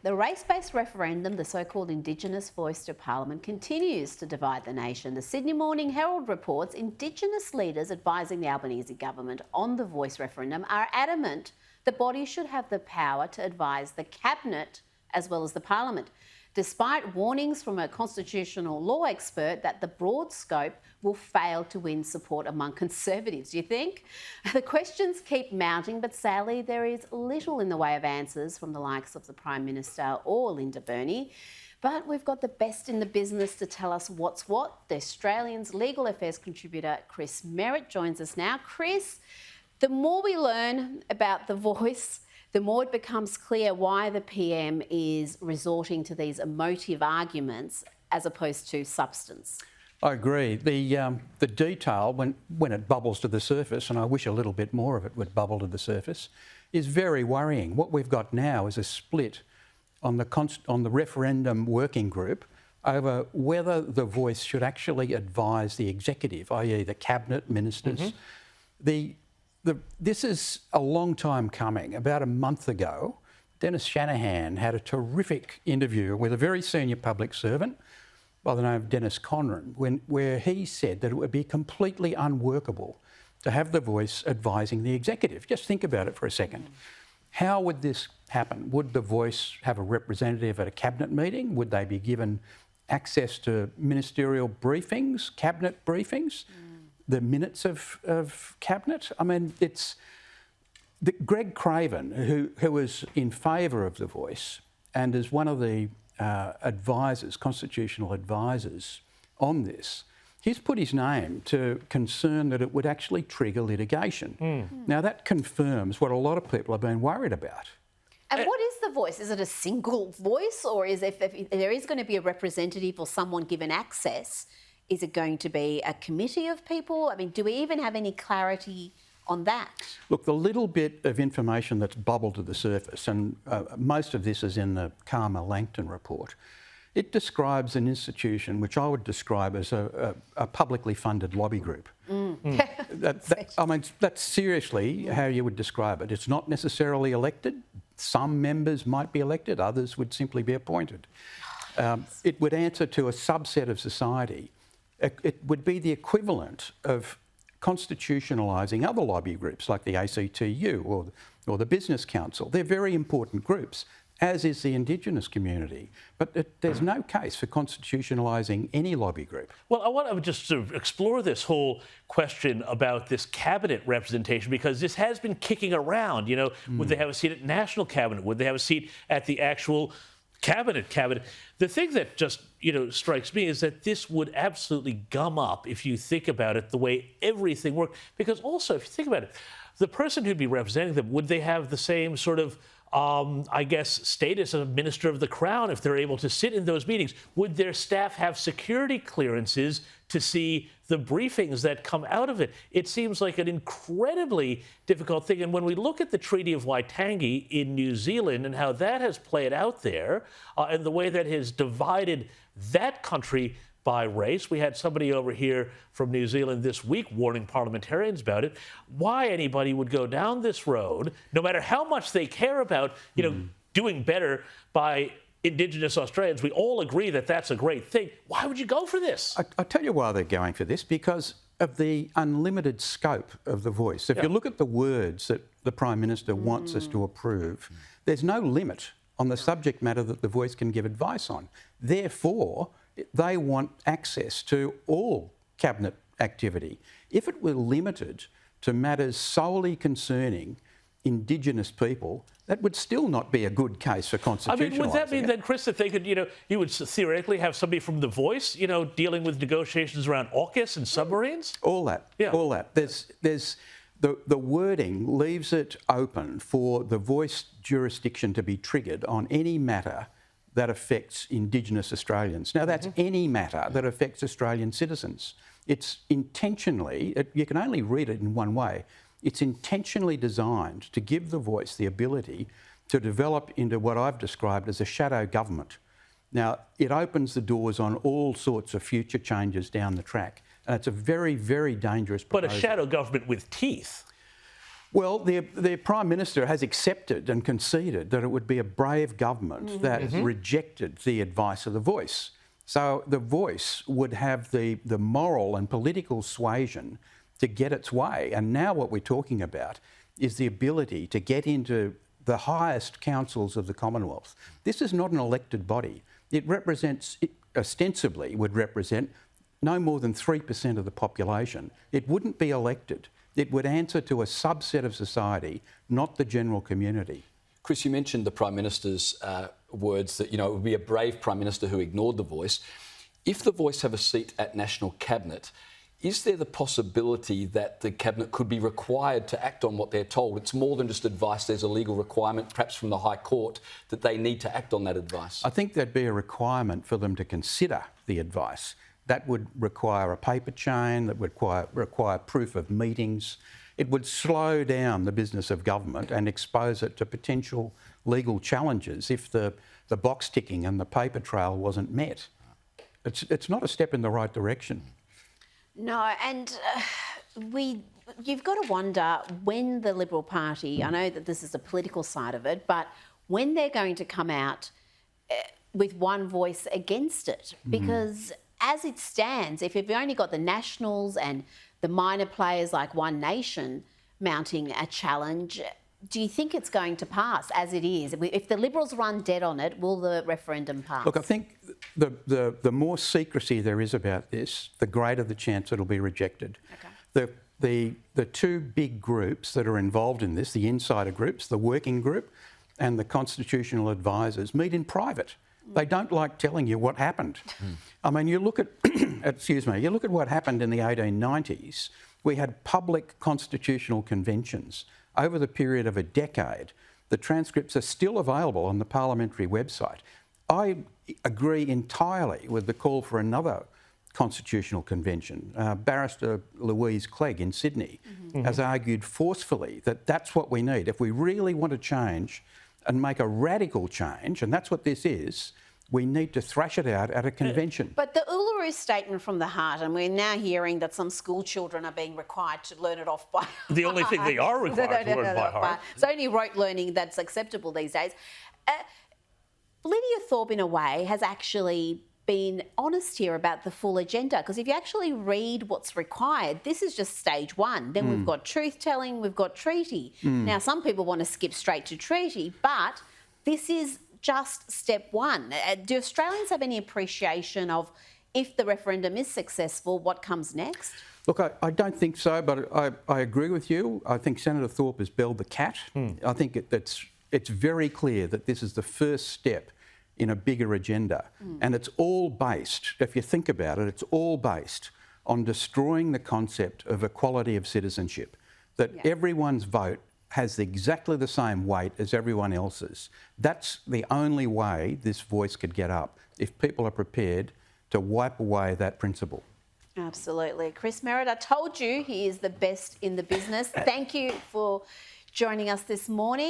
The race-based referendum, the so-called Indigenous voice to Parliament, continues to divide the nation. The Sydney Morning Herald reports Indigenous leaders advising the Albanese government on the voice referendum are adamant the body should have the power to advise the Cabinet as well as the Parliament, despite warnings from a constitutional law expert that the broad scope will fail to win support among Conservatives. Do you think? The questions keep mounting, but sadly there is little in the way of answers from the likes of the Prime Minister or Linda Burney. But we've got the best in the business to tell us what's what. The Australian's legal affairs contributor Chris Merritt joins us now. Chris, the more we learn about the voice, the more it becomes clear why the PM is resorting to these emotive arguments as opposed to substance. I agree. The detail, when it bubbles to the surface, and I wish a little bit more of it would bubble to the surface, is very worrying. What we've got now is a split on the referendum working group over whether the voice should actually advise the executive, i.e. the cabinet ministers. This is a long time coming. About a month ago, Dennis Shanahan had a terrific interview with a very senior public servant by the name of Dennis Conran, where he said that it would be completely unworkable to have the voice advising the executive. Just think about it for a second. How would this happen? Would the voice have a representative at a cabinet meeting? Would they be given access to ministerial briefings, cabinet briefings? The minutes of cabinet? I mean, it's Greg Craven, who was in favour of the voice and is one of the advisors, constitutional advisors on this. He's put his name to concern that it would actually trigger litigation. Now that confirms what a lot of people have been worried about. And what is the voice? Is it a single voice, or is if there is going to be a representative or someone given access, is it going to be a committee of people? I mean, do we even have any clarity on that? Look, the little bit of information that's bubbled to the surface, and most of this is in the Karma Langton report, it describes an institution which I would describe as a publicly funded lobby group. I mean, that's seriously how you would describe it. It's not necessarily elected. Some members might be elected, others would simply be appointed. It would answer to a subset of society. It would be the equivalent of constitutionalising other lobby groups like the ACTU or the Business Council. They're very important groups, as is the Indigenous community. But there's no case for constitutionalising any lobby group. Well, I want to just sort of explore this whole question about this cabinet representation, because this has been kicking around. You know, would they have a seat at national cabinet? Would they have a seat at the actual cabinet? The thing that just, strikes me is that this would absolutely gum up, if you think about it, the way everything worked. Because also, if you think about it, the person who'd be representing them, would they have the same sort of, status of a Minister of the Crown if they're able to sit in those meetings? Would their staff have security clearances to see the briefings that come out of it? It seems like an incredibly difficult thing. And when we look at the Treaty of Waitangi in New Zealand and how that has played out there, and the way that has divided that country by race. We had somebody over here from New Zealand this week warning parliamentarians about it. Why anybody would go down this road, no matter how much they care about, doing better by Indigenous Australians. We all agree that that's a great thing. Why would you go for this? I tell you why they're going for this, because of the unlimited scope of the voice. If you look at the words that the Prime Minister wants us to approve, there's no limit on the subject matter that the voice can give advice on. Therefore, they want access to all cabinet activity. If it were limited to matters solely concerning Indigenous people, that would still not be a good case for constitutionalising. I mean, would that mean then, Chris, that they could, you would theoretically have somebody from The Voice, dealing with negotiations around AUKUS and submarines? All that. There's the wording leaves it open for the voice jurisdiction to be triggered on any matter that affects Indigenous Australians. Now, that's any matter that affects Australian citizens. It's intentionally, you can only read it in one way, it's intentionally designed to give the voice the ability to develop into what I've described as a shadow government. Now, it opens the doors on all sorts of future changes down the track, and it's a very, very dangerous proposal. But a shadow government with teeth. Well, the Prime Minister has accepted and conceded that it would be a brave government that rejected the advice of the Voice. So the Voice would have the moral and political suasion to get its way. And now what we're talking about is the ability to get into the highest councils of the Commonwealth. This is not an elected body. It ostensibly would represent no more than 3% of the population. It wouldn't be elected. It would answer to a subset of society, not the general community. Chris, you mentioned the Prime Minister's words that, it would be a brave Prime Minister who ignored the Voice. If the Voice have a seat at National Cabinet, is there the possibility that the Cabinet could be required to act on what they're told? It's more than just advice. There's a legal requirement, perhaps from the High Court, that they need to act on that advice. I think there'd be a requirement for them to consider the advice. That would require a paper chain, that would require proof of meetings. It would slow down the business of government and expose it to potential legal challenges if the box ticking and the paper trail wasn't met. It's not a step in the right direction. No, and you've got to wonder when the Liberal Party, I know that this is the political side of it, but when they're going to come out with one voice against it. Because as it stands, if you've only got the Nationals and the minor players like One Nation mounting a challenge, do you think it's going to pass as it is? If the Liberals run dead on it, will the referendum pass? Look, I think the more secrecy there is about this, the greater the chance it'll be rejected. Okay. The two big groups that are involved in this, the insider groups, the working group and the constitutional advisors, meet in private. They don't like telling you what happened. I mean, you look at, you look at what happened in the 1890s. We had public constitutional conventions over the period of a decade. The transcripts are still available on the parliamentary website. I agree entirely with the call for another constitutional convention. Barrister Louise Clegg in Sydney has argued forcefully that that's what we need. If we really want to change and make a radical change, and that's what this is, we need to thrash it out at a convention. But the Uluru Statement from the Heart, and we're now hearing that some school children are being required to learn it off by heart. The only thing they are required to learn by heart. It's only rote learning that's acceptable these days. Lydia Thorpe, in a way, has actually been honest here about the full agenda, because if you actually read what's required, this is just stage one. Then we've got truth-telling, we've got treaty. Now, some people want to skip straight to treaty, but this is just step one. Do Australians have any appreciation of, if the referendum is successful, what comes next? Look, I don't think so, but I agree with you. I think Senator Thorpe has belled the cat. I think it's very clear that this is the first step in a bigger agenda. And it's all based, if you think about it, it's all based on destroying the concept of equality of citizenship, that everyone's vote has exactly the same weight as everyone else's. That's the only way this voice could get up, if people are prepared to wipe away that principle. Absolutely. Chris Merritt, I told you he is the best in the business. Thank you for joining us this morning.